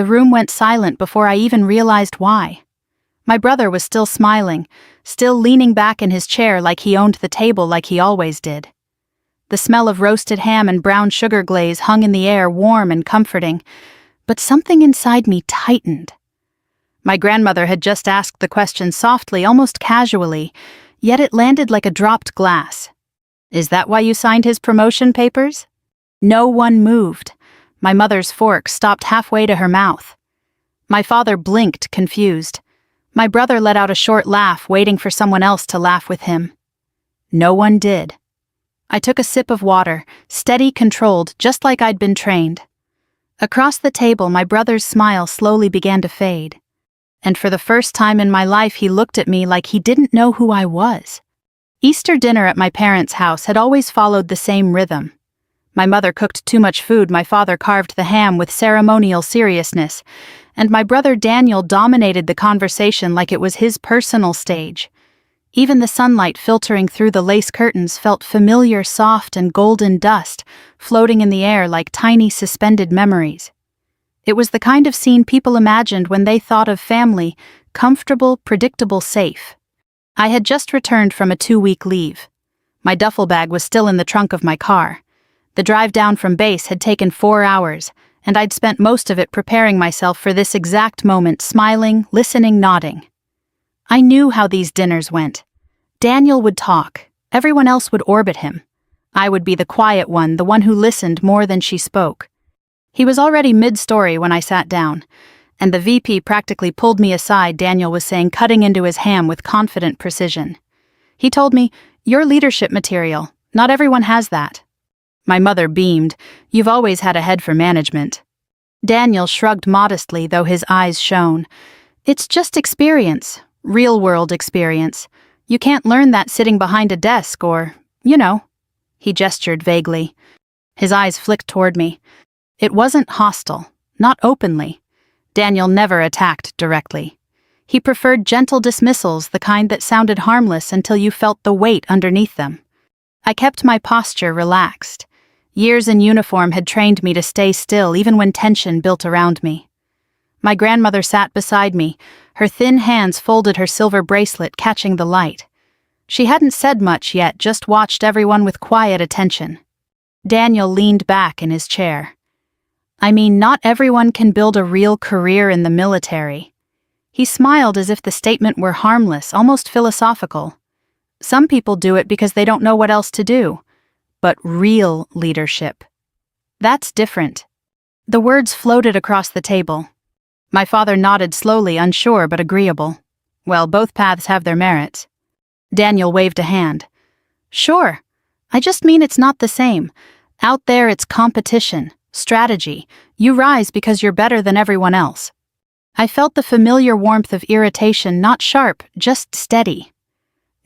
The room went silent before I even realized why. My brother was still smiling, still leaning back in his chair like he owned the table like he always did. The smell of roasted ham and brown sugar glaze hung in the air, warm and comforting, but something inside me tightened. My grandmother had just asked the question softly, almost casually, yet it landed like a dropped glass. "Is that why you signed his promotion papers?" No one moved. My mother's fork stopped halfway to her mouth. My father blinked, confused. My brother let out a short laugh, waiting for someone else to laugh with him. No one did. I took a sip of water, steady, controlled, just like I'd been trained. Across the table, my brother's smile slowly began to fade. And for the first time in my life, he looked at me like he didn't know who I was. Easter dinner at my parents' house had always followed the same rhythm. My mother cooked too much food, my father carved the ham with ceremonial seriousness, and my brother Daniel dominated the conversation like it was his personal stage. Even the sunlight filtering through the lace curtains felt familiar, soft and golden dust, floating in the air like tiny suspended memories. It was the kind of scene people imagined when they thought of family, comfortable, predictable, safe. I had just returned from a 2-week leave. My duffel bag was still in the trunk of my car. The drive down from base had taken 4 hours, and I'd spent most of it preparing myself for this exact moment, smiling, listening, nodding. I knew how these dinners went. Daniel would talk. Everyone else would orbit him. I would be the quiet one, the one who listened more than she spoke. He was already mid-story when I sat down, and the VP practically pulled me aside, Daniel was saying, cutting into his ham with confident precision. He told me, "Your leadership material. Not everyone has that." My mother beamed. "You've always had a head for management." Daniel shrugged modestly, though his eyes shone. "It's just experience, real-world experience. You can't learn that sitting behind a desk or, you know." He gestured vaguely. His eyes flicked toward me. It wasn't hostile, not openly. Daniel never attacked directly. He preferred gentle dismissals, the kind that sounded harmless until you felt the weight underneath them. I kept my posture relaxed. Years in uniform had trained me to stay still even when tension built around me. My grandmother sat beside me, her thin hands folded, her silver bracelet catching the light. She hadn't said much yet, just watched everyone with quiet attention. Daniel leaned back in his chair. "I mean, not everyone can build a real career in the military." He smiled as if the statement were harmless, almost philosophical. "Some people do it because they don't know what else to do. But real leadership, that's different." The words floated across the table. My father nodded slowly, unsure but agreeable. "Well, both paths have their merits." Daniel waved a hand. "Sure. I just mean it's not the same. Out there it's competition, strategy. You rise because you're better than everyone else." I felt the familiar warmth of irritation, not sharp, just steady.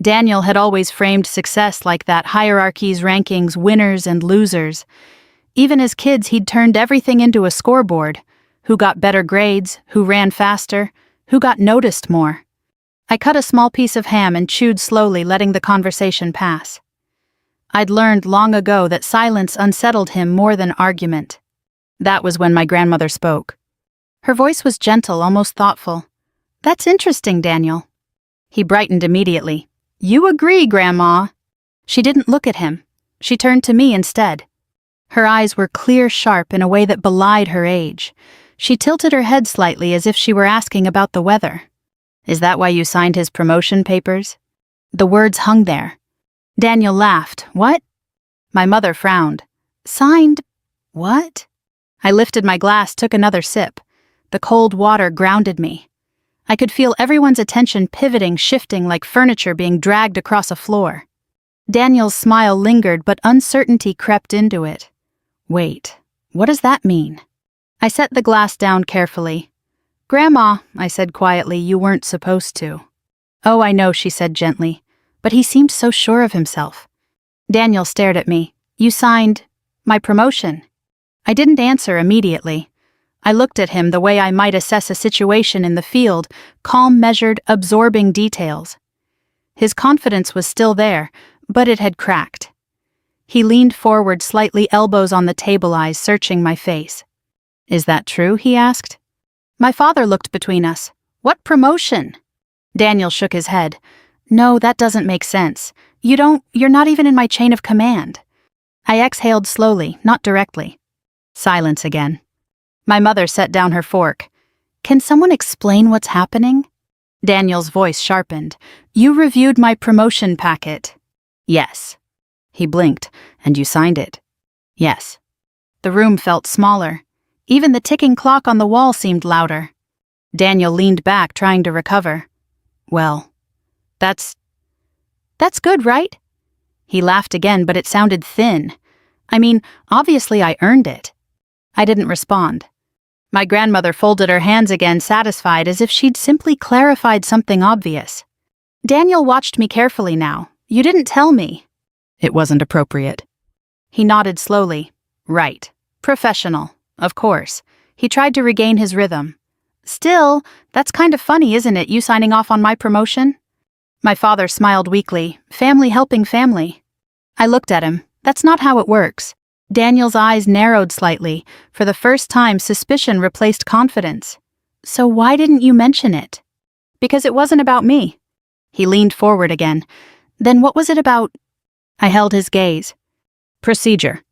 Daniel had always framed success like that, hierarchies, rankings, winners and losers. Even as kids, he'd turned everything into a scoreboard. Who got better grades, who ran faster, who got noticed more. I cut a small piece of ham and chewed slowly, letting the conversation pass. I'd learned long ago that silence unsettled him more than argument. That was when my grandmother spoke. Her voice was gentle, almost thoughtful. "That's interesting, Daniel." He brightened immediately. "You agree, Grandma." She didn't look at him. She turned to me instead. Her eyes were clear, sharp in a way that belied her age. She tilted her head slightly as if she were asking about the weather. "Is that why you signed his promotion papers?" The words hung there. Daniel laughed. "What?" My mother frowned. "Signed what?" I lifted my glass, took another sip. The cold water grounded me. I could feel everyone's attention pivoting, shifting like furniture being dragged across a floor. Daniel's smile lingered, but uncertainty crept into it. "Wait, what does that mean?" I set the glass down carefully. "Grandma," I said quietly, "you weren't supposed to." "Oh, I know," she said gently, but he seemed so sure of himself. Daniel stared at me. "You signed my promotion." I didn't answer immediately. I looked at him the way I might assess a situation in the field, calm, measured, absorbing details. His confidence was still there, but it had cracked. He leaned forward slightly, elbows on the table, eyes searching my face. "Is that true?" he asked. My father looked between us. What promotion? Daniel shook his head. No, that doesn't make sense. You're not even in my chain of command. I exhaled slowly, not directly. Silence again. My mother set down her fork. Can someone explain what's happening? Daniel's voice sharpened. You reviewed my promotion packet. Yes. He blinked. And you signed it. Yes. The room felt smaller. Even the ticking clock on the wall seemed louder. Daniel leaned back, trying to recover. Well, that's good, right? He laughed again, but it sounded thin. I mean, obviously I earned it. I didn't respond. My grandmother folded her hands again, satisfied, as if she'd simply clarified something obvious. Daniel watched me carefully now. You didn't tell me. It wasn't appropriate. He nodded slowly. Right. Professional. Of course. He tried to regain his rhythm. Still, that's kind of funny, isn't it, you signing off on my promotion? My father smiled weakly. Family helping family. I looked at him. That's not how it works. Daniel's eyes narrowed slightly. For the first time, suspicion replaced confidence. So why didn't you mention it? Because it wasn't about me. He leaned forward again. Then what was it about? I held his gaze. Procedure.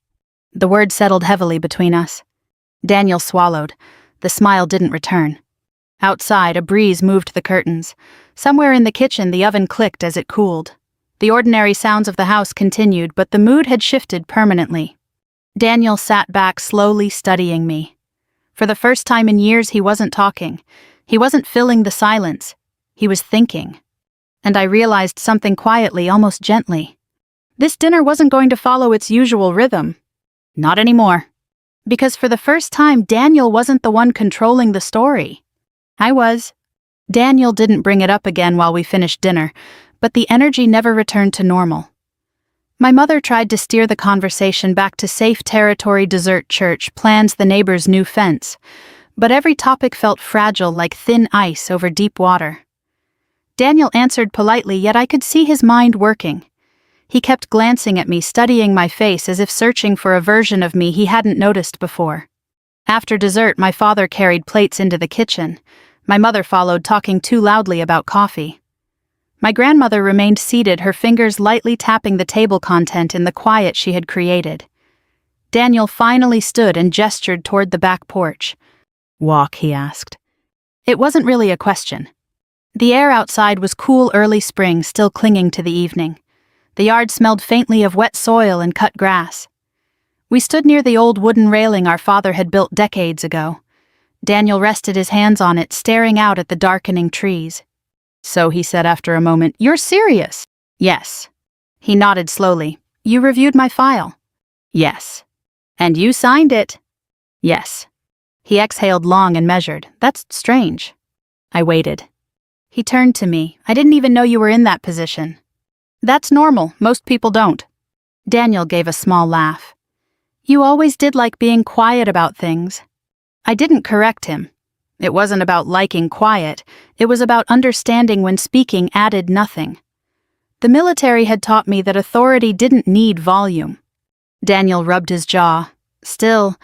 The word settled heavily between us. Daniel swallowed. The smile didn't return. Outside, a breeze moved the curtains. Somewhere in the kitchen, the oven clicked as it cooled. The ordinary sounds of the house continued, but the mood had shifted permanently. Daniel sat back, slowly studying me. For the first time in years, he wasn't talking. He wasn't filling the silence. He was thinking. And I realized something quietly, almost gently. This dinner wasn't going to follow its usual rhythm. Not anymore. Because for the first time, Daniel wasn't the one controlling the story. I was. Daniel didn't bring it up again while we finished dinner, but the energy never returned to normal. My mother tried to steer the conversation back to safe territory, dessert, church, plans, the neighbor's new fence, but every topic felt fragile, like thin ice over deep water. Daniel answered politely, yet I could see his mind working. He kept glancing at me, studying my face as if searching for a version of me he hadn't noticed before. After dessert, my father carried plates into the kitchen. My mother followed, talking too loudly about coffee. My grandmother remained seated, her fingers lightly tapping the table content in the quiet she had created. Daniel finally stood and gestured toward the back porch. Walk, he asked. It wasn't really a question. The air outside was cool early spring, still clinging to the evening. The yard smelled faintly of wet soil and cut grass. We stood near the old wooden railing our father had built decades ago. Daniel rested his hands on it, staring out at the darkening trees. So, he said after a moment, you're serious? Yes. He nodded slowly. You reviewed my file? Yes. And you signed it? Yes. He exhaled long and measured. That's strange. I waited. He turned to me. I didn't even know you were in that position. That's normal. Most people don't. Daniel gave a small laugh. You always did like being quiet about things. I didn't correct him. It wasn't about liking quiet. It was about understanding when speaking added nothing. The military had taught me that authority didn't need volume. Daniel rubbed his jaw. Still,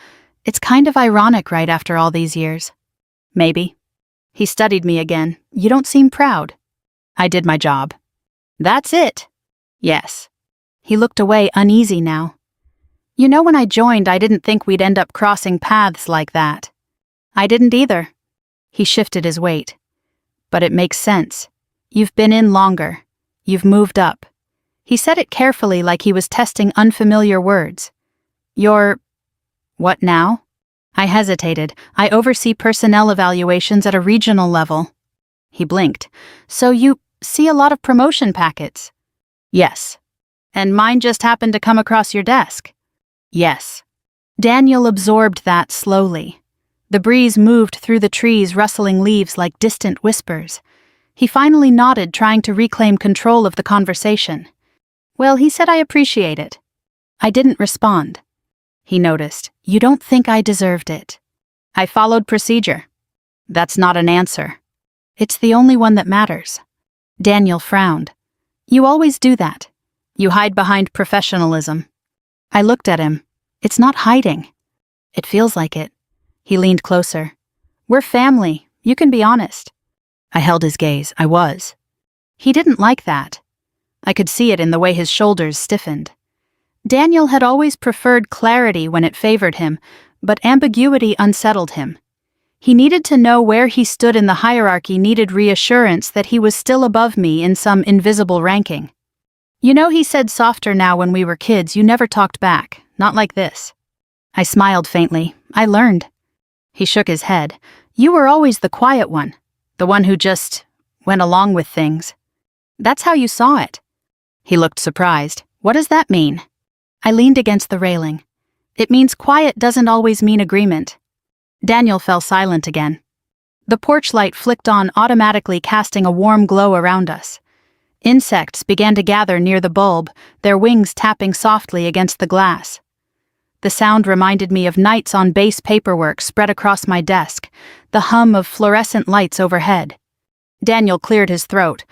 it's kind of ironic right after all these years. Maybe. He studied me again. You don't seem proud. I did my job. That's it. Yes. He looked away, uneasy now. You know, when I joined, I didn't think we'd end up crossing paths like that. I didn't either. He shifted his weight. But it makes sense. You've been in longer. You've moved up. He said it carefully, like he was testing unfamiliar words. You're... What now? I hesitated. I oversee personnel evaluations at a regional level. He blinked. So you see a lot of promotion packets? Yes. And mine just happened to come across your desk? Yes. Daniel absorbed that slowly. The breeze moved through the trees, rustling leaves like distant whispers. He finally nodded, trying to reclaim control of the conversation. Well, he said I appreciate it. I didn't respond. He noticed. You don't think I deserved it. I followed procedure. That's not an answer. It's the only one that matters. Daniel frowned. You always do that. You hide behind professionalism. I looked at him. It's not hiding. It feels like it. He leaned closer. We're family, you can be honest. I held his gaze. I was. He didn't like that. I could see it in the way his shoulders stiffened. Daniel had always preferred clarity when it favored him, but ambiguity unsettled him. He needed to know where he stood in the hierarchy, needed reassurance that he was still above me in some invisible ranking. You know, he said softer now, when we were kids, you never talked back, not like this. I smiled faintly. I learned. He shook his head. You were always the quiet one, the one who just went along with things. That's how you saw it. He looked surprised. What does that mean? I leaned against the railing. It means quiet doesn't always mean agreement. Daniel fell silent again. The porch light flicked on automatically, casting a warm glow around us. Insects began to gather near the bulb, their wings tapping softly against the glass. The sound reminded me of nights on base paperwork spread across my desk, the hum of fluorescent lights overhead. Daniel cleared his throat.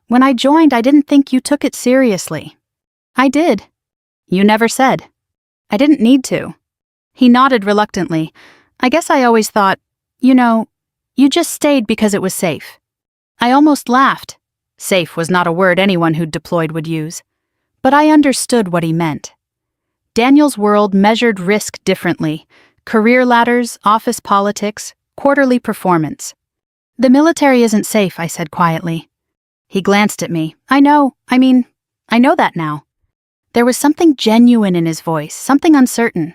When I joined, I didn't think you took it seriously. I did. You never said. I didn't need to. He nodded reluctantly. I guess I always thought, you just stayed because it was safe. I almost laughed. Safe was not a word anyone who'd deployed would use. But I understood what he meant. Daniel's world measured risk differently. Career ladders, office politics, quarterly performance. The military isn't safe, I said quietly. He glanced at me. I know that now. There was something genuine in his voice, something uncertain.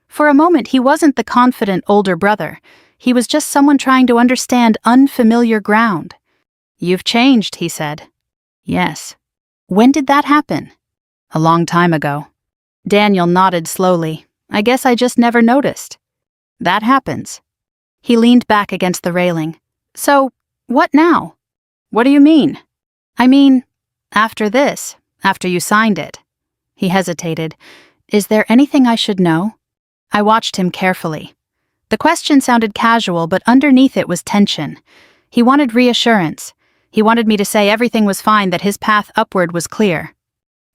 For a moment, he wasn't the confident older brother. He was just someone trying to understand unfamiliar ground. You've changed, he said. Yes. When did that happen? A long time ago. Daniel nodded slowly. I guess I just never noticed. That happens. He leaned back against the railing. So, what now? What do you mean? I mean, after this, after you signed it. He hesitated. Is there anything I should know? I watched him carefully. The question sounded casual, but underneath it was tension. He wanted reassurance. He wanted me to say everything was fine, that his path upward was clear.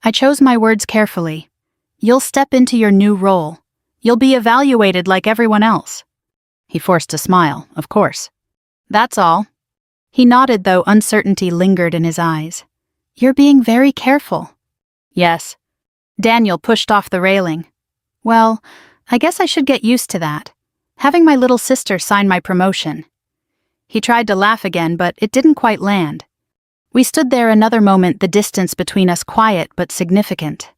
I chose my words carefully. You'll step into your new role. You'll be evaluated like everyone else. He forced a smile, of course. That's all. He nodded, though uncertainty lingered in his eyes. You're being very careful. Yes. Daniel pushed off the railing. Well, I guess I should get used to that. Having my little sister sign my promotion. He tried to laugh again, but it didn't quite land. We stood there another moment, the distance between us quiet but significant.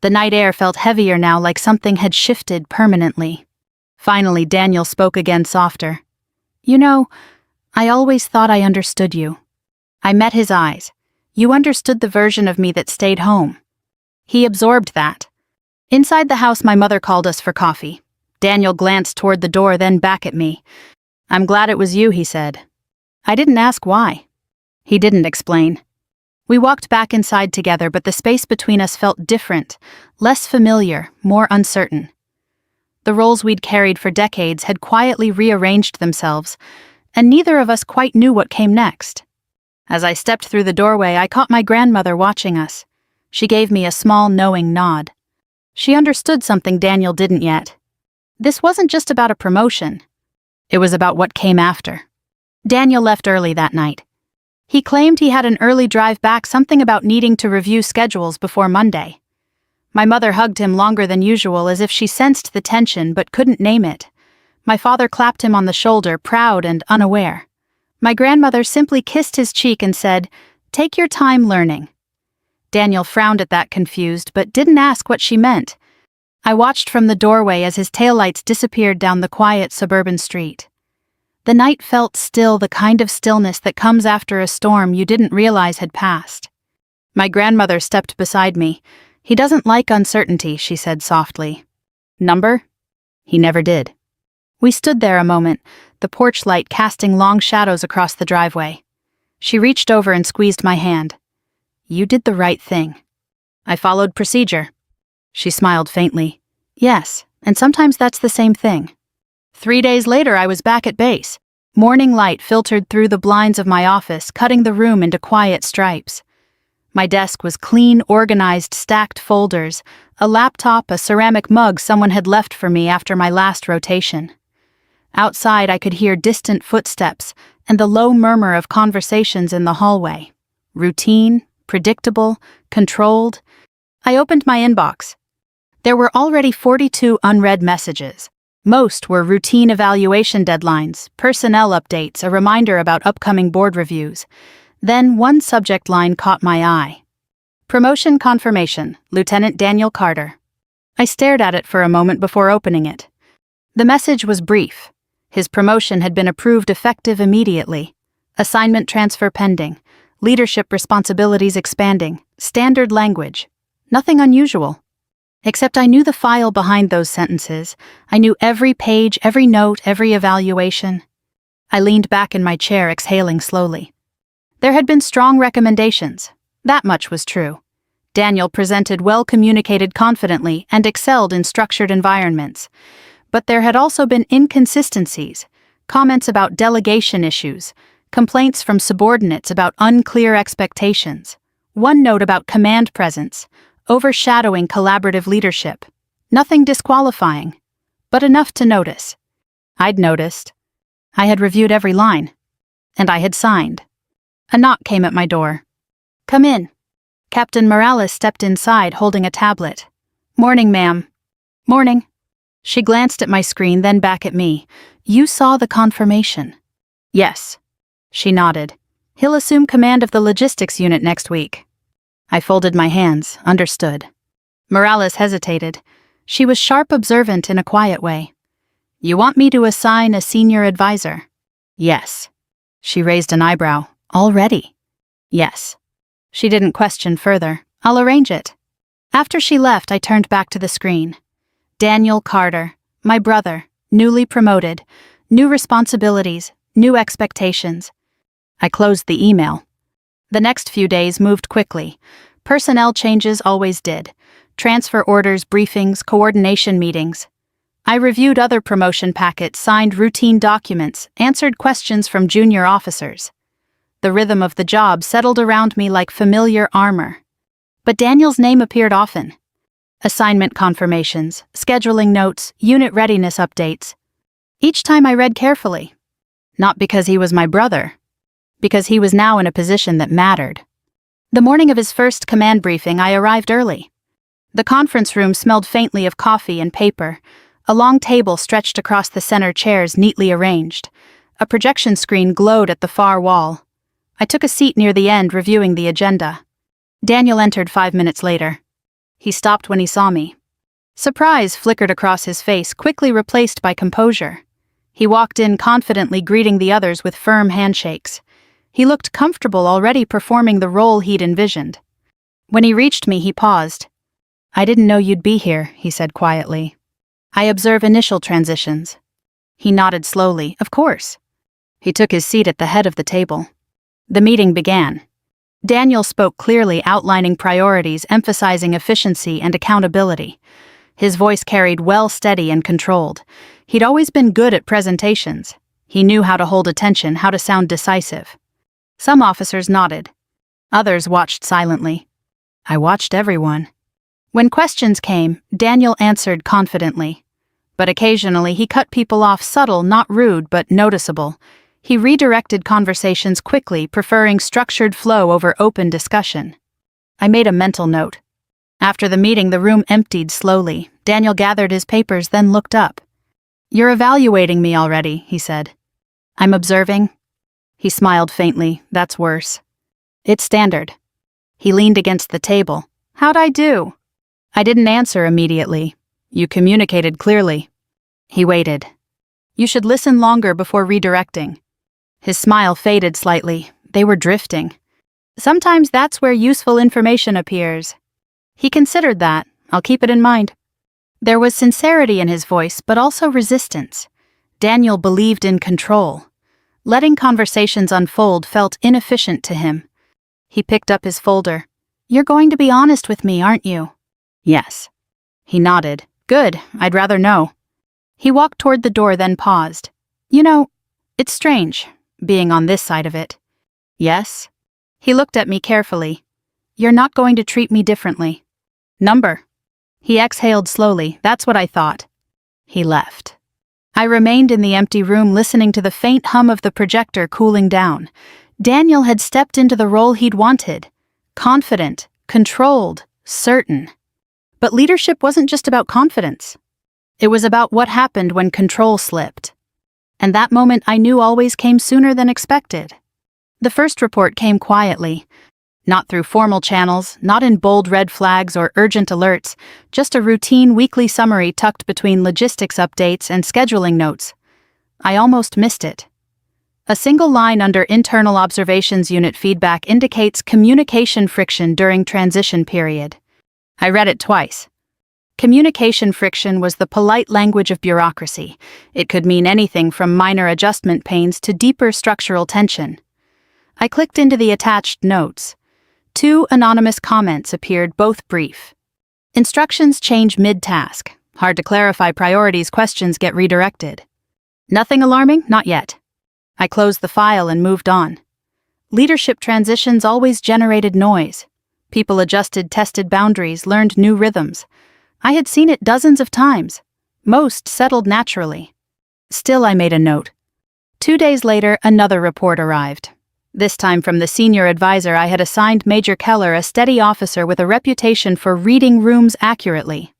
The night air felt heavier now, like something had shifted permanently. Finally, Daniel spoke again, softer. I always thought I understood you. I met his eyes. You understood the version of me that stayed home. He absorbed that. Inside the house, my mother called us for coffee. Daniel glanced toward the door, then back at me. I'm glad it was you, he said. I didn't ask why. He didn't explain. We walked back inside together, but the space between us felt different, less familiar, more uncertain. The roles we'd carried for decades had quietly rearranged themselves, and neither of us quite knew what came next. As I stepped through the doorway, I caught my grandmother watching us. She gave me a small, knowing nod. She understood something Daniel didn't yet. This wasn't just about a promotion. It was about what came after. Daniel left early that night. He claimed he had an early drive back, something about needing to review schedules before Monday. My mother hugged him longer than usual, as if she sensed the tension but couldn't name it. My father clapped him on the shoulder, proud and unaware. My grandmother simply kissed his cheek and said, "Take your time learning." Daniel frowned at that, confused, but didn't ask what she meant. I watched from the doorway as his taillights disappeared down the quiet suburban street. The night felt still, the kind of stillness that comes after a storm you didn't realize had passed. My grandmother stepped beside me. He doesn't like uncertainty, she said softly. Number? He never did. We stood there a moment, the porch light casting long shadows across the driveway. She reached over and squeezed my hand. You did the right thing. I followed procedure. She smiled faintly. Yes, and sometimes that's the same thing. 3 days later, I was back at base. Morning light filtered through the blinds of my office, cutting the room into quiet stripes. My desk was clean, organized, stacked folders, a laptop, a ceramic mug someone had left for me after my last rotation. Outside, I could hear distant footsteps and the low murmur of conversations in the hallway. Routine, predictable, controlled. I opened my inbox. There were already 42 unread messages. Most were routine evaluation deadlines, personnel updates, a reminder about upcoming board reviews. Then one subject line caught my eye. Promotion confirmation, Lieutenant Daniel Carter. I stared at it for a moment before opening it. The message was brief. His promotion had been approved effective immediately. Assignment transfer pending. Leadership responsibilities expanding. Standard language. Nothing unusual. Except I knew the file behind those sentences. I knew every page, every note, every evaluation. I leaned back in my chair, exhaling slowly. There had been strong recommendations. That much was true. Daniel presented well-communicated confidently and excelled in structured environments. But there had also been inconsistencies, comments about delegation issues, complaints from subordinates about unclear expectations, one note about command presence, overshadowing collaborative leadership. Nothing disqualifying, but enough to notice. I'd noticed. I had reviewed every line. And I had signed. A knock came at my door. "Come in." Captain Morales stepped inside holding a tablet. "Morning, ma'am." "Morning." She glanced at my screen, then back at me. "You saw the confirmation?" "Yes." She nodded. "He'll assume command of the logistics unit next week." I folded my hands, understood. Morales hesitated. She was sharp, observant in a quiet way. "You want me to assign a senior advisor?" "Yes." She raised an eyebrow. "Already?" "Yes." She didn't question further. "I'll arrange it." After she left, I turned back to the screen. Daniel Carter, my brother, newly promoted, new responsibilities, new expectations. I closed the email. The next few days moved quickly. Personnel changes always did. Transfer orders, briefings, coordination meetings. I reviewed other promotion packets, signed routine documents, answered questions from junior officers. The rhythm of the job settled around me like familiar armor. But Daniel's name appeared often. Assignment confirmations, scheduling notes, unit readiness updates. Each time I read carefully. Not because he was my brother, because he was now in a position that mattered. The morning of his first command briefing, I arrived early. The conference room smelled faintly of coffee and paper. A long table stretched across the center, chairs neatly arranged. A projection screen glowed at the far wall. I took a seat near the end, reviewing the agenda. Daniel entered 5 minutes later. He stopped when he saw me. Surprise flickered across his face, quickly replaced by composure. He walked in confidently, greeting the others with firm handshakes. He looked comfortable, already performing the role he'd envisioned. When he reached me, he paused. "I didn't know you'd be here," he said quietly. "I observe initial transitions." He nodded slowly. "Of course." He took his seat at the head of the table. The meeting began. Daniel spoke clearly, outlining priorities, emphasizing efficiency and accountability. His voice carried well, steady and controlled. He'd always been good at presentations. He knew how to hold attention, how to sound decisive. Some officers nodded. Others watched silently. I watched everyone. When questions came, Daniel answered confidently. But occasionally he cut people off, subtle, not rude, but noticeable. He redirected conversations quickly, preferring structured flow over open discussion. I made a mental note. After the meeting, the room emptied slowly. Daniel gathered his papers, then looked up. "You're evaluating me already," he said. "I'm observing." He smiled faintly. "That's worse." "It's standard." He leaned against the table. "How'd I do?" I didn't answer immediately. "You communicated clearly." He waited. "You should listen longer before redirecting." His smile faded slightly. They were drifting. "Sometimes that's where useful information appears." He considered that. "I'll keep it in mind." There was sincerity in his voice, but also resistance. Daniel believed in control. Letting conversations unfold felt inefficient to him. He picked up his folder. "You're going to be honest with me, aren't you?" "Yes." He nodded. "Good, I'd rather know." He walked toward the door, then paused. "You know, it's strange, being on this side of it." "Yes?" He looked at me carefully. "You're not going to treat me differently." "Number." He exhaled slowly. "That's what I thought." He left. I remained in the empty room listening to the faint hum of the projector cooling down. Daniel had stepped into the role he'd wanted. Confident, controlled, certain. But leadership wasn't just about confidence. It was about what happened when control slipped. And that moment I knew always came sooner than expected. The first report came quietly. Not through formal channels, not in bold red flags or urgent alerts, just a routine weekly summary tucked between logistics updates and scheduling notes. I almost missed it. A single line under Internal Observations Unit feedback indicates communication friction during transition period. I read it twice. Communication friction was the polite language of bureaucracy. It could mean anything from minor adjustment pains to deeper structural tension. I clicked into the attached notes. 2 anonymous comments appeared, both brief. Instructions change mid-task. Hard to clarify priorities, questions get redirected. Nothing alarming? Not yet. I closed the file and moved on. Leadership transitions always generated noise. People adjusted, tested boundaries, learned new rhythms. I had seen it dozens of times. Most settled naturally. Still, I made a note. 2 days later, another report arrived. This time from the senior advisor I had assigned Major Keller, a steady officer with a reputation for reading rooms accurately.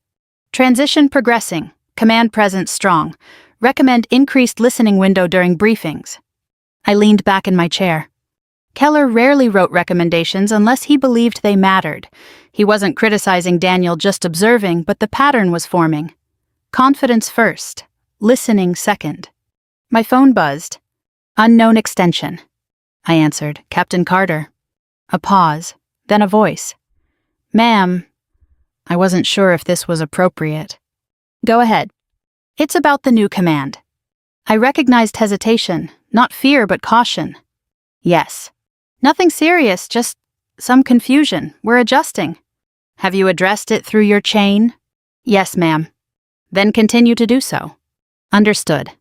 Transition progressing, command presence strong. Recommend increased listening window during briefings. I leaned back in my chair. Keller rarely wrote recommendations unless he believed they mattered. He wasn't criticizing Daniel, just observing, but the pattern was forming. Confidence first, listening second. My phone buzzed. Unknown extension. I answered, Captain Carter. A pause, then a voice. Ma'am. I wasn't sure if this was appropriate. Go ahead. It's about the new command. I recognized hesitation, not fear but caution. Yes. Nothing serious, just some confusion. We're adjusting. Have you addressed it through your chain? Yes, ma'am. Then continue to do so. Understood.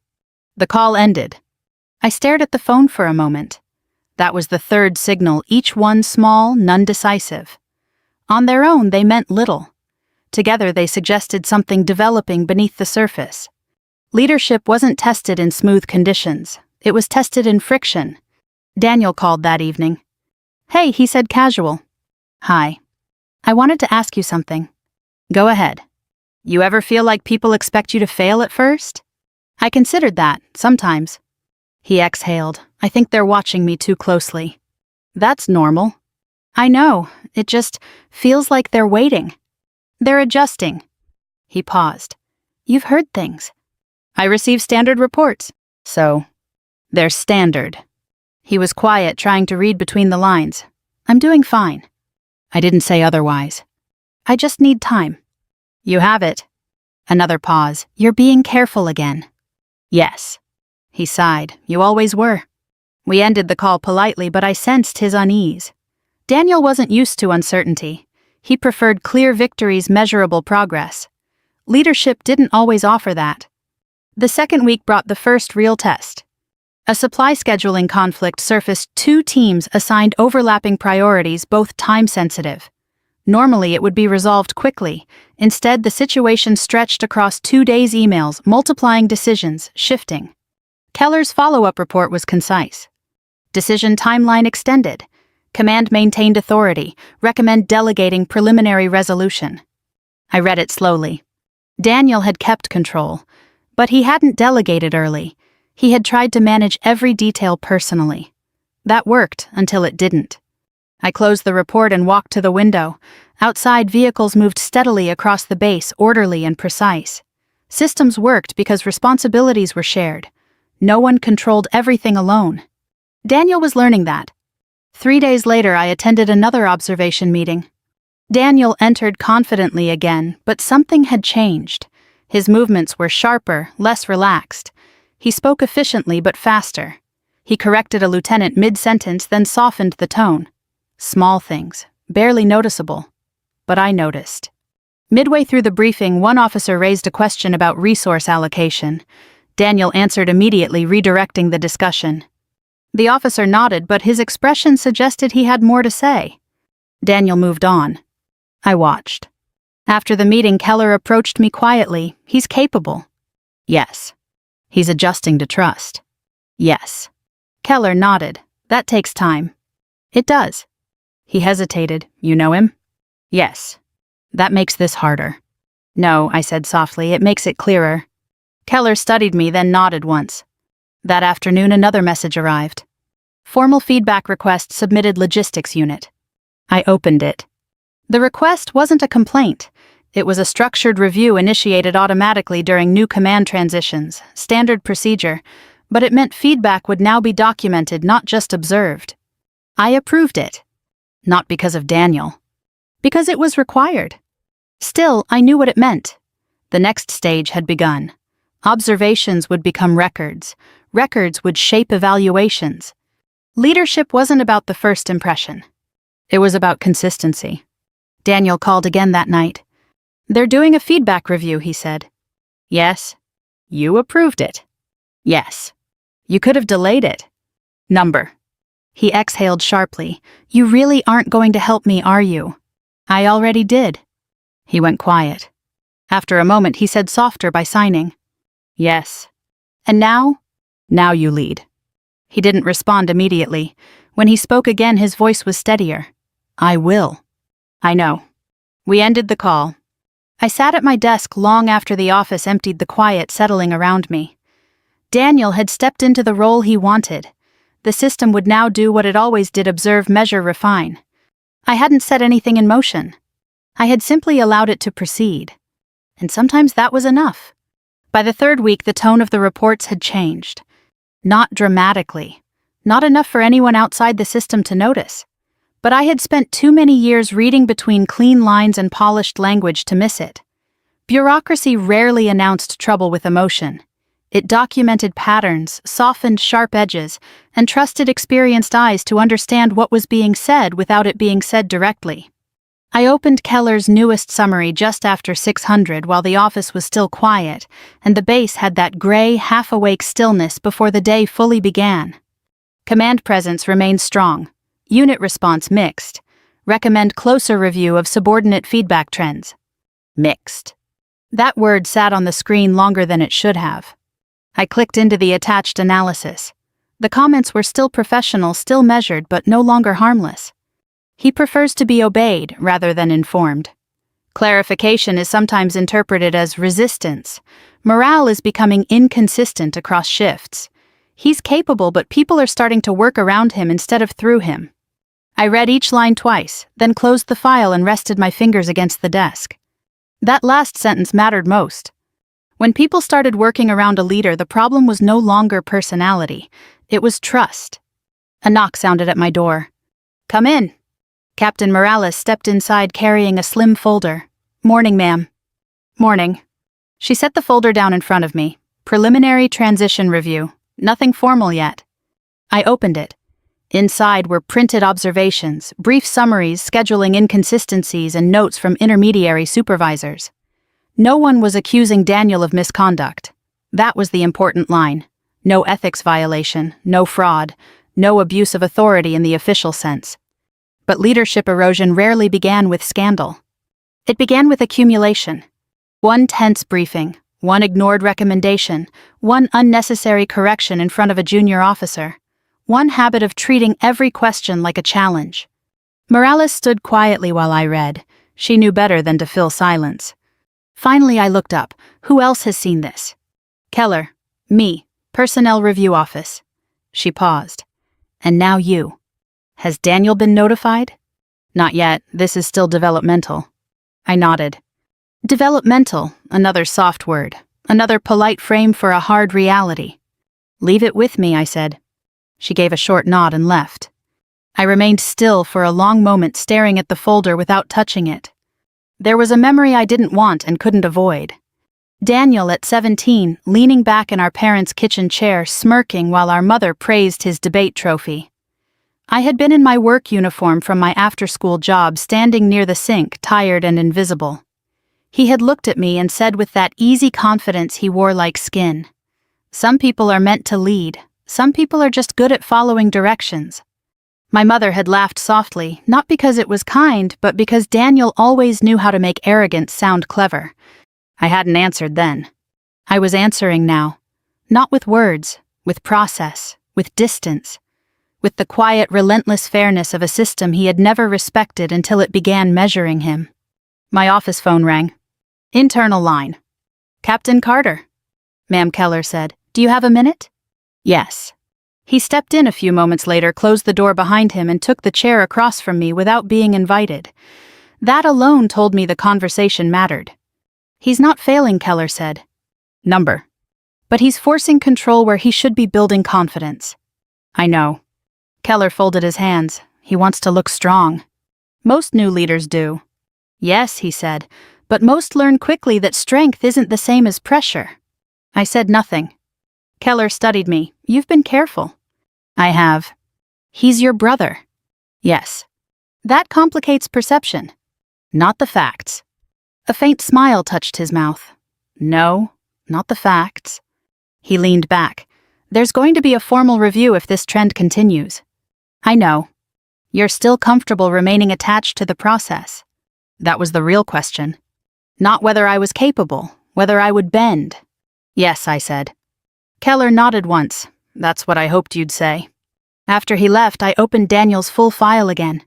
The call ended. I stared at the phone for a moment. That was the third signal, each one small, none decisive. On their own, they meant little. Together, they suggested something developing beneath the surface. Leadership wasn't tested in smooth conditions. It was tested in friction. Daniel called that evening. Hey, he said casual. Hi. I wanted to ask you something. Go ahead. You ever feel like people expect you to fail at first? I considered that, sometimes. He exhaled. I think they're watching me too closely. That's normal. I know, it just feels like they're waiting. They're adjusting. He paused. You've heard things. I receive standard reports. So, they're standard. He was quiet, trying to read between the lines. I'm doing fine. I didn't say otherwise. I just need time. You have it. Another pause. You're being careful again. Yes. He sighed. You always were. We ended the call politely, but I sensed his unease. Daniel wasn't used to uncertainty. He preferred clear victories, measurable progress. Leadership didn't always offer that. The second week brought the first real test. A supply scheduling conflict surfaced. 2 teams assigned overlapping priorities, both time-sensitive. Normally, it would be resolved quickly. Instead, the situation stretched across 2 days' emails, multiplying decisions, shifting. Keller's follow-up report was concise. Decision timeline extended. Command maintained authority. Recommend delegating preliminary resolution. I read it slowly. Daniel had kept control, but he hadn't delegated early. He had tried to manage every detail personally. That worked until it didn't. I closed the report and walked to the window. Outside, vehicles moved steadily across the base, orderly and precise. Systems worked because responsibilities were shared. No one controlled everything alone. Daniel was learning that. 3 days later, I attended another observation meeting. Daniel entered confidently again, but something had changed. His movements were sharper, less relaxed. He spoke efficiently but faster. He corrected a lieutenant mid-sentence, then softened the tone. Small things, barely noticeable. But I noticed. Midway through the briefing, one officer raised a question about resource allocation. Daniel answered immediately, redirecting the discussion. The officer nodded, but his expression suggested he had more to say. Daniel moved on. I watched. After the meeting, Keller approached me quietly. He's capable. Yes. He's adjusting to trust. Yes. Keller nodded. That takes time. It does. He hesitated. You know him? Yes. That makes this harder. No, I said softly, it makes it clearer. Keller studied me, then nodded once. That afternoon, another message arrived. Formal feedback request submitted logistics unit. I opened it. The request wasn't a complaint. It was a structured review initiated automatically during new command transitions, standard procedure, but it meant feedback would now be documented, not just observed. I approved it. Not because of Daniel. Because it was required. Still, I knew what it meant. The next stage had begun. Observations would become records. Records would shape evaluations. Leadership wasn't about the first impression. It was about consistency. Daniel called again that night. They're doing a feedback review, he said. Yes. You approved it. Yes. You could have delayed it. Number. He exhaled sharply. You really aren't going to help me, are you? I already did. He went quiet. After a moment, he said softer by signing. Yes. And now? Now you lead. He didn't respond immediately. When he spoke again, his voice was steadier. I will. I know. We ended the call. I sat at my desk long after the office emptied, the quiet settling around me. Daniel had stepped into the role he wanted. The system would now do what it always did: observe, measure, refine. I hadn't set anything in motion. I had simply allowed it to proceed. And sometimes that was enough. By the third week, the tone of the reports had changed. Not dramatically. Not enough for anyone outside the system to notice. But I had spent too many years reading between clean lines and polished language to miss it. Bureaucracy rarely announced trouble with emotion. It documented patterns, softened sharp edges, and trusted experienced eyes to understand what was being said without it being said directly. I opened Keller's newest summary just after 600 while the office was still quiet, and the base had that gray, half-awake stillness before the day fully began. Command presence remained strong. Unit response mixed. Recommend closer review of subordinate feedback trends. Mixed. That word sat on the screen longer than it should have. I clicked into the attached analysis. The comments were still professional, still measured, but no longer harmless. He prefers to be obeyed rather than informed. Clarification is sometimes interpreted as resistance. Morale is becoming inconsistent across shifts. He's capable, but people are starting to work around him instead of through him. I read each line twice, then closed the file and rested my fingers against the desk. That last sentence mattered most. When people started working around a leader, the problem was no longer personality. It was trust. A knock sounded at my door. Come in. Captain Morales stepped inside carrying a slim folder. Morning, ma'am. Morning. She set the folder down in front of me. Preliminary transition review. Nothing formal yet. I opened it. Inside were printed observations, brief summaries, scheduling inconsistencies, and notes from intermediary supervisors. No one was accusing Daniel of misconduct. That was the important line. No ethics violation, no fraud, no abuse of authority in the official sense. But leadership erosion rarely began with scandal. It began with accumulation. One tense briefing, one ignored recommendation, one unnecessary correction in front of a junior officer, one habit of treating every question like a challenge. Morales stood quietly while I read. She knew better than to fill silence. Finally, I looked up. Who else has seen this? Keller. Me. Personnel Review Office. She paused. And now you. Has Daniel been notified? Not yet. This is still developmental. I nodded. Developmental, another soft word. Another polite frame for a hard reality. Leave it with me, I said. She gave a short nod and left. I remained still for a long moment, staring at the folder without touching it. There was a memory I didn't want and couldn't avoid. Daniel at 17, leaning back in our parents' kitchen chair, smirking while our mother praised his debate trophy. I had been in my work uniform from my after-school job, standing near the sink, tired and invisible. He had looked at me and said with that easy confidence he wore like skin, "Some people are meant to lead. Some people are just good at following directions." My mother had laughed softly, not because it was kind, but because Daniel always knew how to make arrogance sound clever. I hadn't answered then. I was answering now. Not with words, with process, with distance, with the quiet, relentless fairness of a system he had never respected until it began measuring him. My office phone rang. Internal line. Captain Carter. Ma'am, Keller said. Do you have a minute? Yes. He stepped in a few moments later, closed the door behind him, and took the chair across from me without being invited. That alone told me the conversation mattered. He's not failing, Keller said. Number. But he's forcing control where he should be building confidence. I know. Keller folded his hands. He wants to look strong. Most new leaders do. Yes, he said, but most learn quickly that strength isn't the same as pressure. I said nothing. Keller studied me. You've been careful. I have. He's your brother. Yes. That complicates perception. Not the facts. A faint smile touched his mouth. No, not the facts. He leaned back. There's going to be a formal review if this trend continues. I know. You're still comfortable remaining attached to the process. That was the real question. Not whether I was capable, whether I would bend. Yes, I said. Keller nodded once. That's what I hoped you'd say. After he left, I opened Daniel's full file again.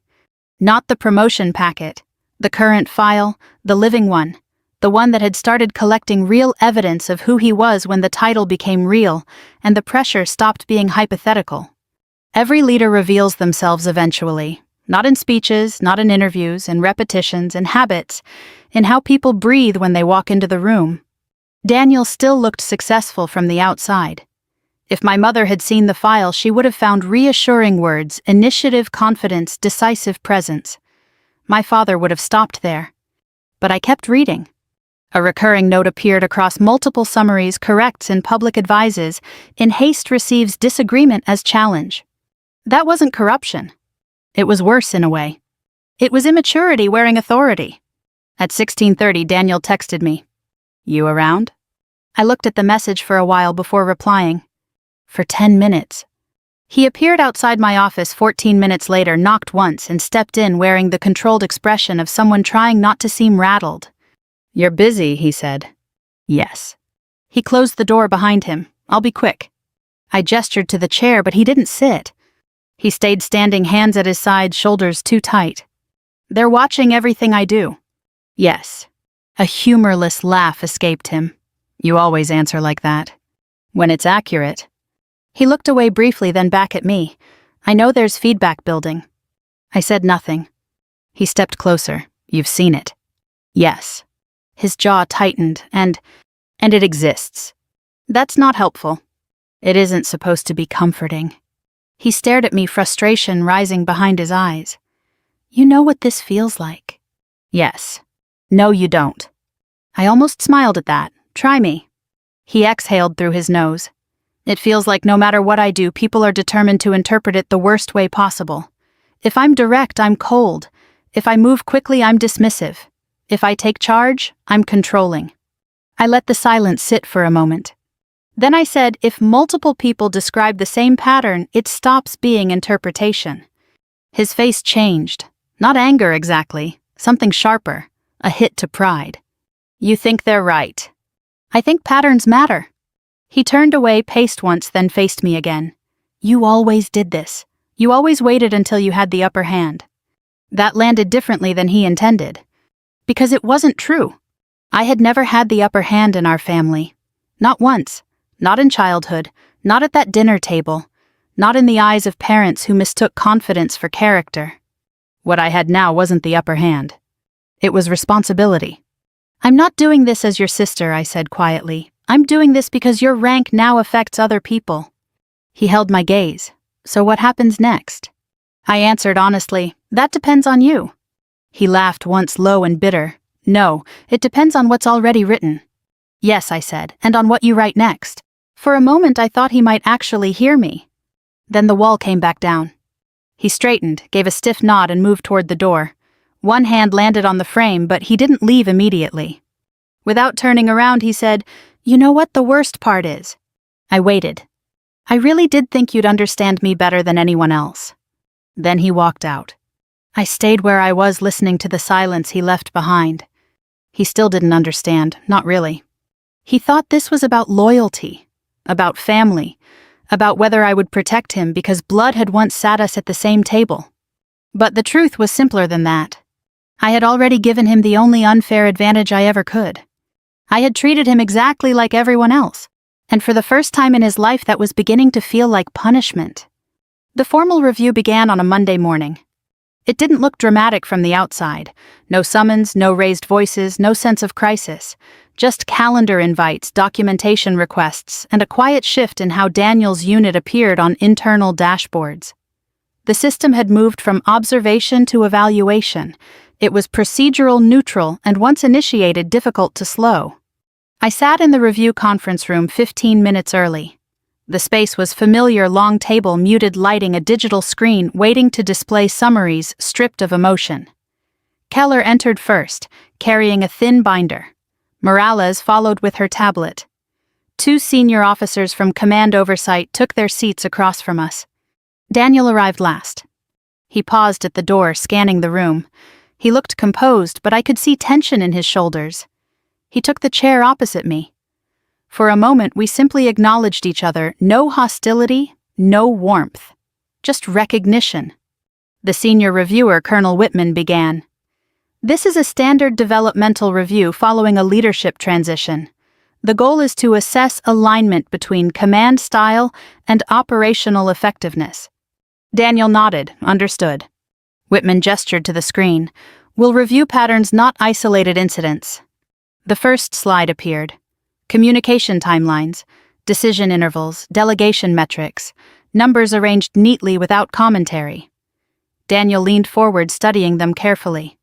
Not the promotion packet. The current file, the living one. The one that had started collecting real evidence of who he was when the title became real and the pressure stopped being hypothetical. Every leader reveals themselves eventually. Not in speeches, not in interviews, in repetitions, in habits, in how people breathe when they walk into the room. Daniel still looked successful from the outside. If my mother had seen the file, she would have found reassuring words, initiative, confidence, decisive presence. My father would have stopped there. But I kept reading. A recurring note appeared across multiple summaries, corrects and public advises. In haste receives disagreement as challenge. That wasn't corruption. It was worse in a way. It was immaturity wearing authority. At 16:30, Daniel texted me. You around? I looked at the message for a while before replying. For 10 minutes. He appeared outside my office 14 minutes later, knocked once, and stepped in wearing the controlled expression of someone trying not to seem rattled. You're busy, he said. Yes. He closed the door behind him. I'll be quick. I gestured to the chair, but he didn't sit. He stayed standing, hands at his side, shoulders too tight. They're watching everything I do. Yes. A humorless laugh escaped him. You always answer like that. When it's accurate. He looked away briefly, then back at me. I know there's feedback building. I said nothing. He stepped closer. You've seen it. Yes. His jaw tightened, and it exists. That's not helpful. It isn't supposed to be comforting. He stared at me, frustration rising behind his eyes. You know what this feels like? Yes. No, you don't. I almost smiled at that. Try me. He exhaled through his nose. It feels like no matter what I do, people are determined to interpret it the worst way possible. If I'm direct, I'm cold. If I move quickly, I'm dismissive. If I take charge, I'm controlling. I let the silence sit for a moment. Then I said, if multiple people describe the same pattern, it stops being interpretation. His face changed. Not anger exactly, something sharper, a hit to pride. You think they're right. I think patterns matter. He turned away, paced once, then faced me again. You always did this. You always waited until you had the upper hand. That landed differently than he intended. Because it wasn't true. I had never had the upper hand in our family. Not once. Not in childhood. Not at that dinner table. Not in the eyes of parents who mistook confidence for character. What I had now wasn't the upper hand. It was responsibility. I'm not doing this as your sister, I said quietly. I'm doing this because your rank now affects other people. He held my gaze. So what happens next? I answered honestly, that depends on you. He laughed once, low and bitter. No, it depends on what's already written. Yes, I said, and on what you write next. For a moment I thought he might actually hear me. Then the wall came back down. He straightened, gave a stiff nod and moved toward the door. One hand landed on the frame, but he didn't leave immediately. Without turning around, he said, You know what the worst part is? I waited. I really did think you'd understand me better than anyone else. Then he walked out. I stayed where I was, listening to the silence he left behind. He still didn't understand, not really. He thought this was about loyalty. about family, about whether I would protect him because blood had once sat us at the same table. But the truth was simpler than that. I had already given him the only unfair advantage I ever could. I had treated him exactly like everyone else, and for the first time in his life that was beginning to feel like punishment. The formal review began on a Monday morning. It didn't look dramatic from the outside. No summons, no raised voices, no sense of crisis. Just calendar invites, documentation requests, and a quiet shift in how Daniel's unit appeared on internal dashboards. The system had moved from observation to evaluation. It was procedural neutral and once initiated difficult to slow. I sat in the review conference room 15 minutes early. The space was familiar long table, muted lighting, a digital screen waiting to display summaries stripped of emotion. Keller entered first, carrying a thin binder. Morales followed with her tablet. 2 senior officers from Command Oversight took their seats across from us. Daniel arrived last. He paused at the door, scanning the room. He looked composed, but I could see tension in his shoulders. He took the chair opposite me. For a moment, we simply acknowledged each other, no hostility, no warmth, just recognition. The senior reviewer, Colonel Whitman, began. This is a standard developmental review following a leadership transition. The goal is to assess alignment between command style and operational effectiveness. Daniel nodded, understood. Whitman gestured to the screen. We'll review patterns, not isolated incidents. The first slide appeared. Communication timelines, decision intervals, delegation metrics, numbers arranged neatly without commentary. Daniel leaned forward, studying them carefully.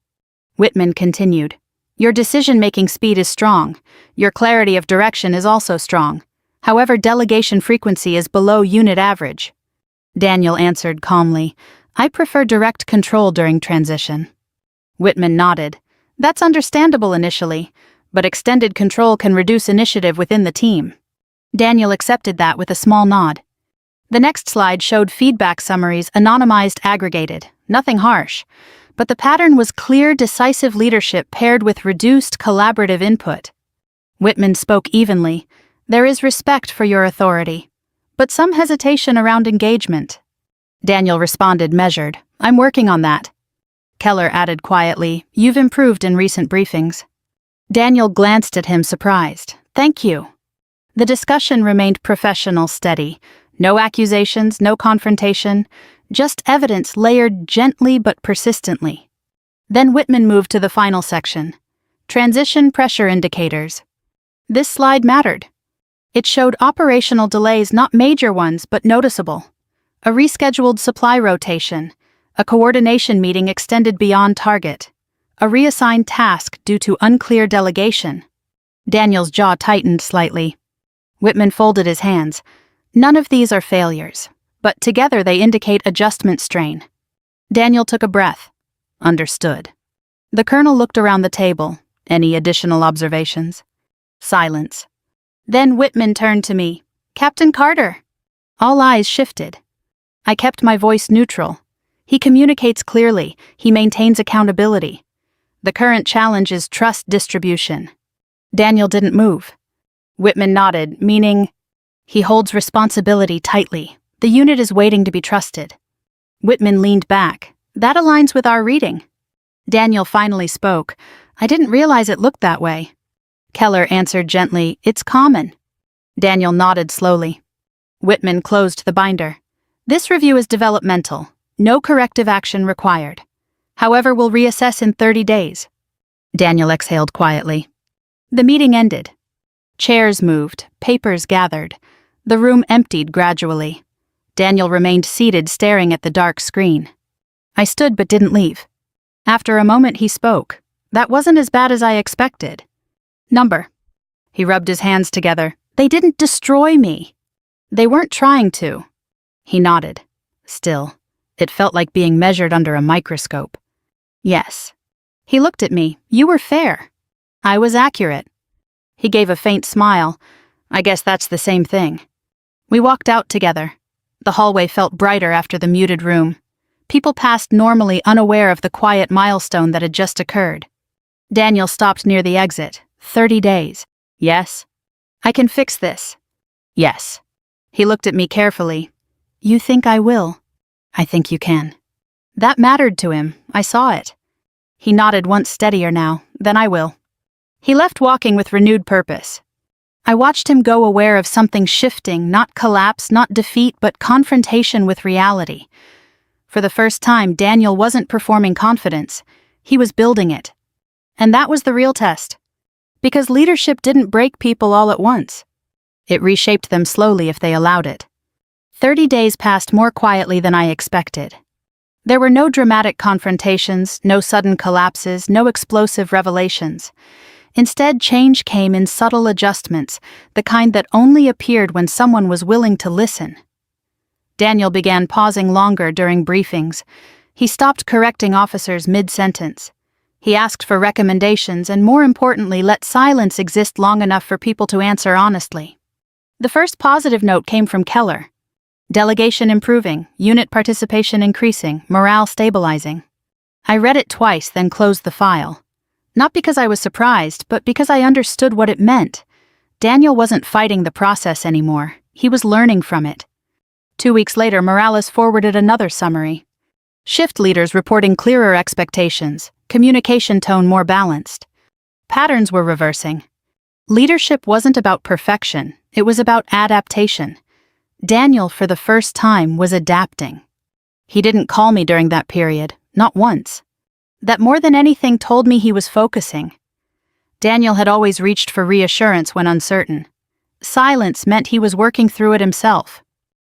Whitman continued. Your decision-making speed is strong. Your clarity of direction is also strong. However, delegation frequency is below unit average. Daniel answered calmly. I prefer direct control during transition. Whitman nodded. That's understandable initially, but extended control can reduce initiative within the team. Daniel accepted that with a small nod. The next slide showed feedback summaries, anonymized, aggregated, nothing harsh. But the pattern was clear, decisive leadership paired with reduced collaborative input. Whitman spoke evenly. There is respect for your authority, but some hesitation around engagement. Daniel responded measured. I'm working on that. Keller added quietly, You've improved in recent briefings. Daniel glanced at him, surprised. Thank you. The discussion remained professional, steady. No accusations, no confrontation, just evidence layered gently but persistently. Then Whitman moved to the final section. Transition pressure indicators. This slide mattered. It showed operational delays, not major ones, but noticeable. A rescheduled supply rotation, a coordination meeting extended beyond target, a reassigned task due to unclear delegation. Daniel's jaw tightened slightly. Whitman folded his hands. None of these are failures, but together they indicate adjustment strain. Daniel took a breath. Understood. The colonel looked around the table. Any additional observations? Silence. Then Whitman turned to me. Captain Carter. All eyes shifted. I kept my voice neutral. He communicates clearly. He maintains accountability. The current challenge is trust distribution. Daniel didn't move. Whitman nodded, meaning he holds responsibility tightly. The unit is waiting to be trusted. Whitman leaned back. That aligns with our reading. Daniel finally spoke. I didn't realize it looked that way. Keller answered gently, It's common. Daniel nodded slowly. Whitman closed the binder. This review is developmental. No corrective action required. However, we'll reassess in 30 days. Daniel exhaled quietly. The meeting ended. Chairs moved, papers gathered. The room emptied gradually. Daniel remained seated, staring at the dark screen. I stood but didn't leave. After a moment he spoke. That wasn't as bad as I expected. Number. He rubbed his hands together. They didn't destroy me. They weren't trying to. He nodded. Still, it felt like being measured under a microscope. Yes. He looked at me. You were fair. I was accurate. He gave a faint smile. I guess that's the same thing. We walked out together. The hallway felt brighter after the muted room. People passed normally, unaware of the quiet milestone that had just occurred. Daniel stopped near the exit. 30 days. Yes. I can fix this. Yes. He looked at me carefully. You think I will? I think you can. That mattered to him, I saw it. He nodded once steadier now, then I will. He left walking with renewed purpose. I watched him go, aware of something shifting, not collapse, not defeat, but confrontation with reality. For the first time, Daniel wasn't performing confidence, he was building it. And that was the real test. Because leadership didn't break people all at once. It reshaped them slowly if they allowed it. 30 days passed more quietly than I expected. There were no dramatic confrontations, no sudden collapses, no explosive revelations. Instead, change came in subtle adjustments, the kind that only appeared when someone was willing to listen. Daniel began pausing longer during briefings. He stopped correcting officers mid-sentence. He asked for recommendations and, more importantly, let silence exist long enough for people to answer honestly. The first positive note came from Keller. Delegation improving, unit participation increasing, morale stabilizing. I read it twice, then closed the file. Not because I was surprised, but because I understood what it meant. Daniel wasn't fighting the process anymore. He was learning from it. 2 weeks later, Morales forwarded another summary. Shift leaders reporting clearer expectations, communication tone more balanced. Patterns were reversing. Leadership wasn't about perfection, it was about adaptation. Daniel, for the first time, was adapting. He didn't call me during that period, not once. That more than anything told me he was focusing. Daniel had always reached for reassurance when uncertain. Silence meant he was working through it himself.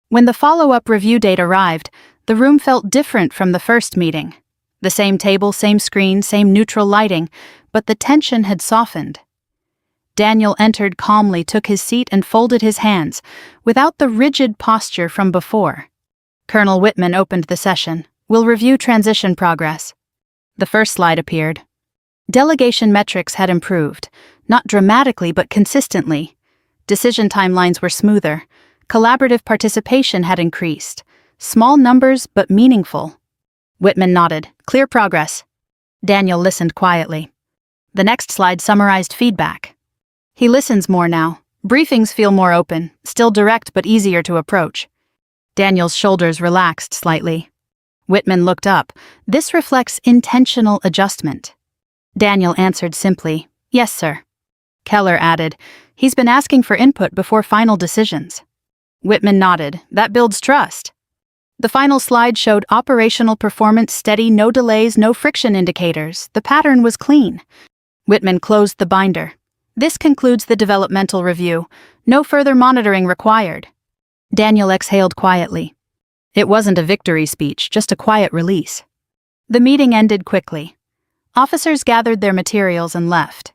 When the follow-up review date arrived, the room felt different from the first meeting. The same table, same screen, same neutral lighting, but the tension had softened. Daniel entered calmly, took his seat, and folded his hands, without the rigid posture from before. Colonel Whitman opened the session. We'll review transition progress. The first slide appeared. Delegation metrics had improved, not dramatically but consistently. Decision timelines were smoother. Collaborative participation had increased. Small numbers but meaningful. Whitman nodded. Clear progress. Daniel listened quietly. The next slide summarized feedback. He listens more now. Briefings feel more open, still direct but easier to approach. Daniel's shoulders relaxed slightly. Whitman looked up. This reflects intentional adjustment. Daniel answered simply, Yes, sir. Keller added, He's been asking for input before final decisions. Whitman nodded. That builds trust. The final slide showed operational performance steady, no delays, no friction indicators. The pattern was clean. Whitman closed the binder. This concludes the developmental review. No further monitoring required. Daniel exhaled quietly. It wasn't a victory speech, just a quiet release. The meeting ended quickly. Officers gathered their materials and left.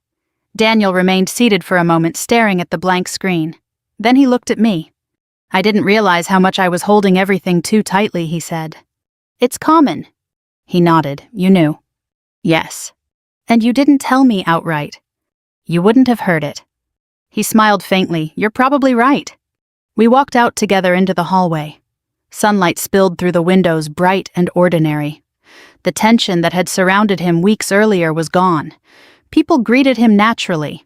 Daniel remained seated for a moment, staring at the blank screen. Then he looked at me. I didn't realize how much I was holding everything too tightly, he said. It's common. He nodded. You knew. Yes. And you didn't tell me outright. You wouldn't have heard it. He smiled faintly. You're probably right. We walked out together into the hallway. Sunlight spilled through the windows, bright and ordinary. The tension that had surrounded him weeks earlier was gone. People greeted him naturally.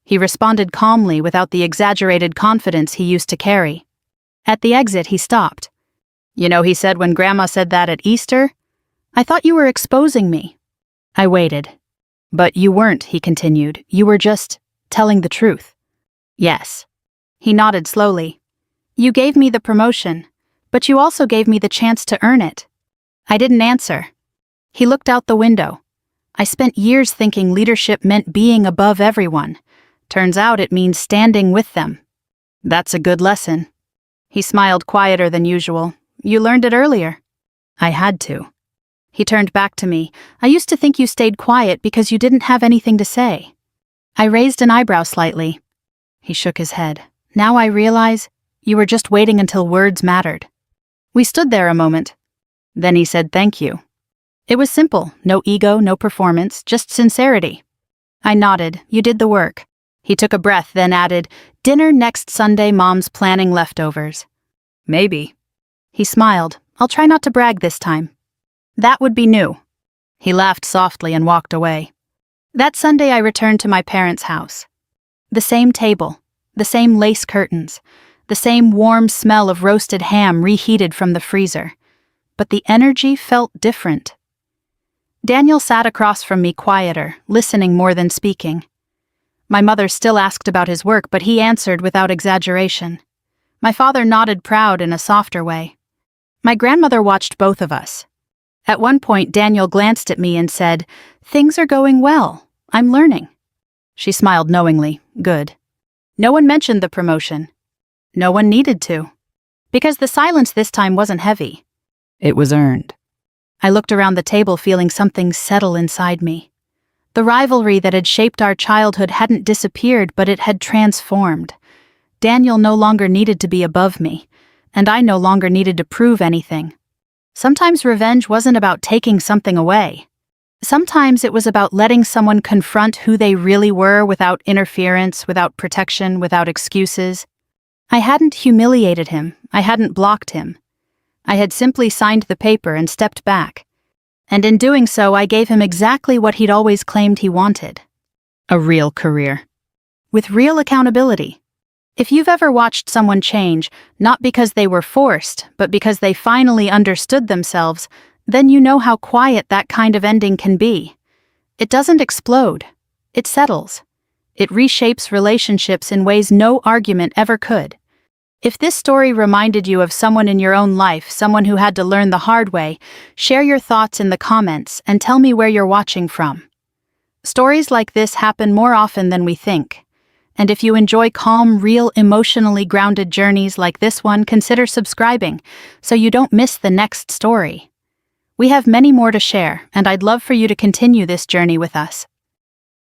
He responded calmly without the exaggerated confidence he used to carry. At the exit, he stopped. You know, he said when Grandma said that at Easter, I thought you were exposing me. I waited. But you weren't, he continued. You were just telling the truth. Yes. He nodded slowly. You gave me the promotion, but you also gave me the chance to earn it. I didn't answer. He looked out the window. I spent years thinking leadership meant being above everyone. Turns out it means standing with them. That's a good lesson. He smiled quieter than usual. You learned it earlier. I had to. He turned back to me. I used to think you stayed quiet because you didn't have anything to say. I raised an eyebrow slightly. He shook his head. Now I realize you were just waiting until words mattered. We stood there a moment. Then he said thank you. It was simple. No ego, no performance, just sincerity. I nodded. You did the work. He took a breath, then added, Dinner next Sunday, Mom's planning leftovers. Maybe. He smiled. I'll try not to brag this time. That would be new. He laughed softly and walked away. That Sunday I returned to my parents' house. The same table, the same lace curtains, the same warm smell of roasted ham reheated from the freezer. But the energy felt different. Daniel sat across from me quieter, listening more than speaking. My mother still asked about his work, but he answered without exaggeration. My father nodded proud in a softer way. My grandmother watched both of us. At one point, Daniel glanced at me and said, "Things are going well. I'm learning." She smiled knowingly. Good. No one mentioned the promotion. No one needed to. Because the silence this time wasn't heavy. It was earned. I looked around the table feeling something settle inside me. The rivalry that had shaped our childhood hadn't disappeared, but it had transformed. Daniel no longer needed to be above me, and I no longer needed to prove anything. Sometimes revenge wasn't about taking something away. Sometimes it was about letting someone confront who they really were without interference, without protection, without excuses. I hadn't humiliated him. I hadn't blocked him. I had simply signed the paper and stepped back. And in doing so, I gave him exactly what he'd always claimed he wanted. A real career. With real accountability. If you've ever watched someone change, not because they were forced, but because they finally understood themselves, then you know how quiet that kind of ending can be. It doesn't explode. It settles. It reshapes relationships in ways no argument ever could. If this story reminded you of someone in your own life, someone who had to learn the hard way, share your thoughts in the comments and tell me where you're watching from. Stories like this happen more often than we think. And if you enjoy calm, real, emotionally grounded journeys like this one, consider subscribing so you don't miss the next story. We have many more to share, and I'd love for you to continue this journey with us.